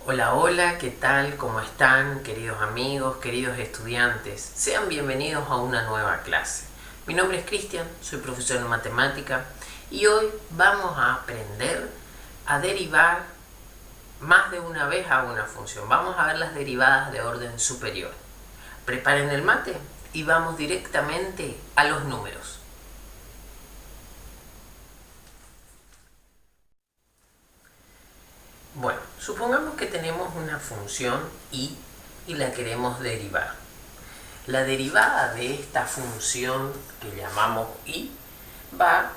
Hola, hola, ¿qué tal? ¿Cómo están, queridos amigos, queridos estudiantes? Sean bienvenidos a una nueva clase. Mi nombre es Cristian, soy profesor de matemática y hoy vamos a aprender a derivar más de una vez a una función. Vamos a ver las derivadas de orden superior. Preparen el mate y vamos directamente a los números. Bueno, supongamos que tenemos una función y la queremos derivar. La derivada de esta función que llamamos y va,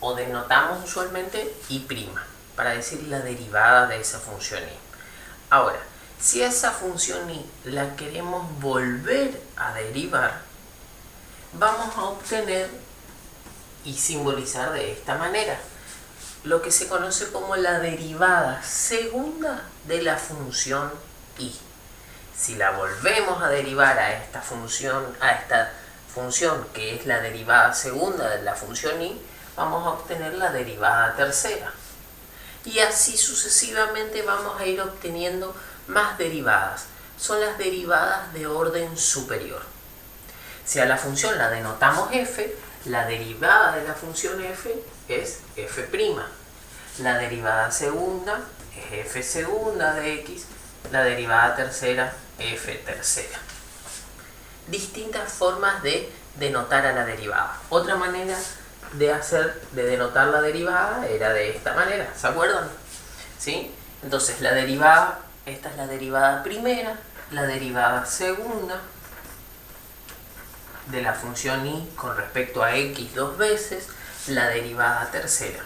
o denotamos usualmente y', para decir la derivada de esa función y. Ahora, si esa función y la queremos volver a derivar, vamos a obtener y simbolizar de esta manera lo que se conoce como la derivada segunda de la función y. Si la volvemos a derivar a esta función que es la derivada segunda de la función y, vamos a obtener la derivada tercera. Y así sucesivamente vamos a ir obteniendo más derivadas. Son las derivadas de orden superior. Si a la función la denotamos f, la derivada de la función f es f'. La derivada segunda es f segunda de x. La derivada tercera, f tercera. Distintas formas de denotar a la derivada. Otra manera de denotar la derivada era de esta manera, ¿se acuerdan? ¿Sí? Entonces la derivada, esta es la derivada primera, la derivada segunda de la función y con respecto a x dos veces, la derivada tercera.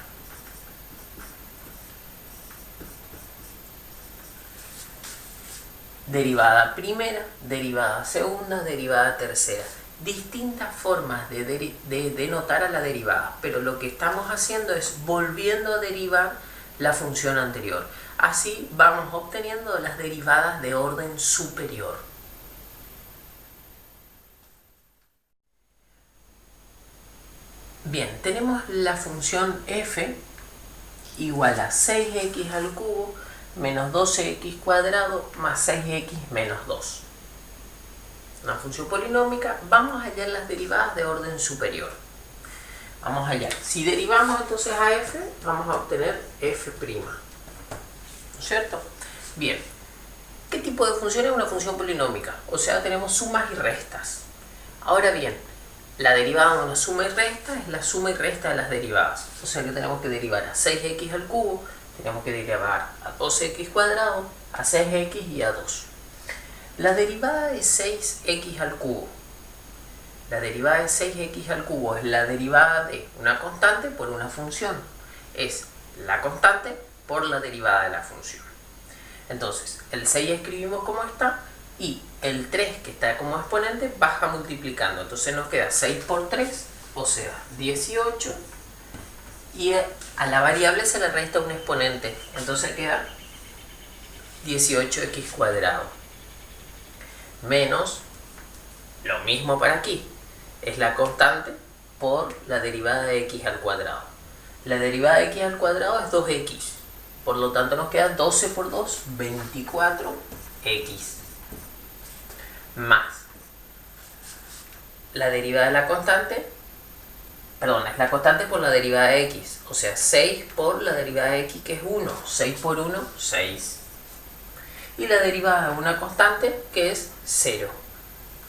Derivada primera, derivada segunda, derivada tercera. Distintas formas de denotar a la derivada, pero lo que estamos haciendo es volviendo a derivar la función anterior. Así vamos obteniendo las derivadas de orden superior. Bien, tenemos la función f igual a 6x al cubo menos 12x cuadrado más 6x menos 2. Una función polinómica. Vamos a hallar las derivadas de orden superior. Vamos a hallar. Si derivamos entonces a f, vamos a obtener f'. ¿No es cierto? Bien. ¿Qué tipo de función es una función polinómica? O sea, tenemos sumas y restas. Ahora bien, la derivada de una suma y resta es la suma y resta de las derivadas. O sea que tenemos que derivar a 6x al cubo, tenemos que derivar a 12x cuadrado, a 6x y a 2. La derivada de 6x al cubo. La derivada de 6x al cubo es la derivada de una constante por una función. Es la constante por la derivada de la función. Entonces, el 6 escribimos como está y el 3 que está como exponente baja multiplicando. Entonces nos queda 6 por 3, o sea, 18. Y a la variable se le resta un exponente. Entonces queda 18x cuadrado. Menos, lo mismo para aquí, es la constante por la derivada de x al cuadrado. La derivada de x al cuadrado es 2x. Por lo tanto nos queda 12 por 2, 24x. Más la derivada de la constante, perdón, es la constante por la derivada de x, o sea, 6 por la derivada de x, que es 1. 6 por 1, 6. Y la derivada de una constante, que es 0.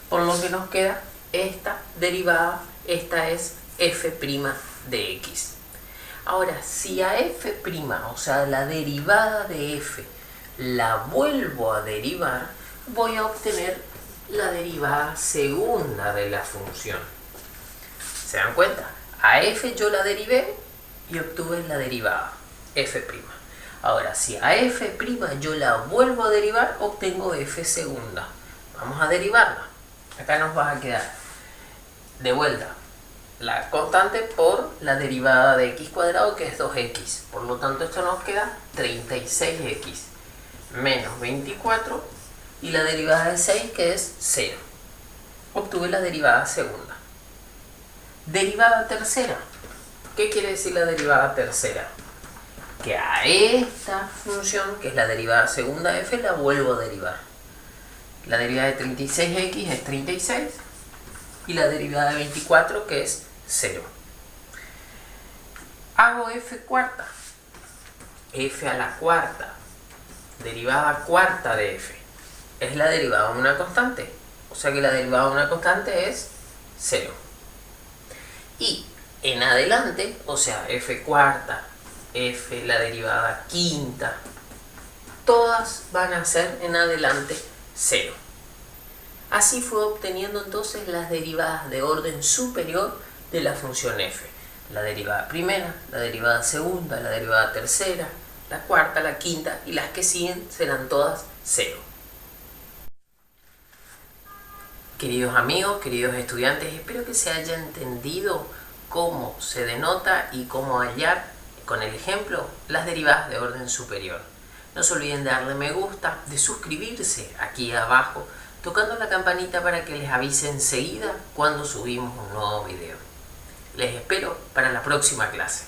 Por lo que nos queda esta derivada, esta es f' de x. Ahora, si a f', o sea, la derivada de f, la vuelvo a derivar, voy a obtener la derivada segunda de la función. ¿Se dan cuenta? A f yo la derivé y obtuve la derivada, f'. Ahora, si a f' yo la vuelvo a derivar, obtengo f segunda. Vamos a derivarla. Acá nos va a quedar de vuelta la constante por la derivada de x cuadrado, que es 2x. Por lo tanto, esto nos queda 36x menos 24 y la derivada de 6, que es 0. Obtuve la derivada segunda. Derivada tercera. ¿Qué quiere decir la derivada tercera? que a esta función, que es la derivada segunda de f, la vuelvo a derivar. La derivada de 36x es 36 y la derivada de 24, que es 0. Hago f cuarta, f a la cuarta, derivada cuarta de f. Es la derivada de una constante, o sea que la derivada de una constante es 0. Y en adelante, o sea, f cuarta, f la derivada quinta, todas van a ser en adelante 0. Así fue obteniendo entonces las derivadas de orden superior de la función f. La derivada primera, la derivada segunda, la derivada tercera, la cuarta, la quinta y las que siguen serán todas 0. Queridos amigos, queridos estudiantes, espero que se haya entendido cómo se denota y cómo hallar con el ejemplo las derivadas de orden superior. No se olviden de darle me gusta, de suscribirse aquí abajo, tocando la campanita para que les avise enseguida cuando subimos un nuevo video. Les espero para la próxima clase.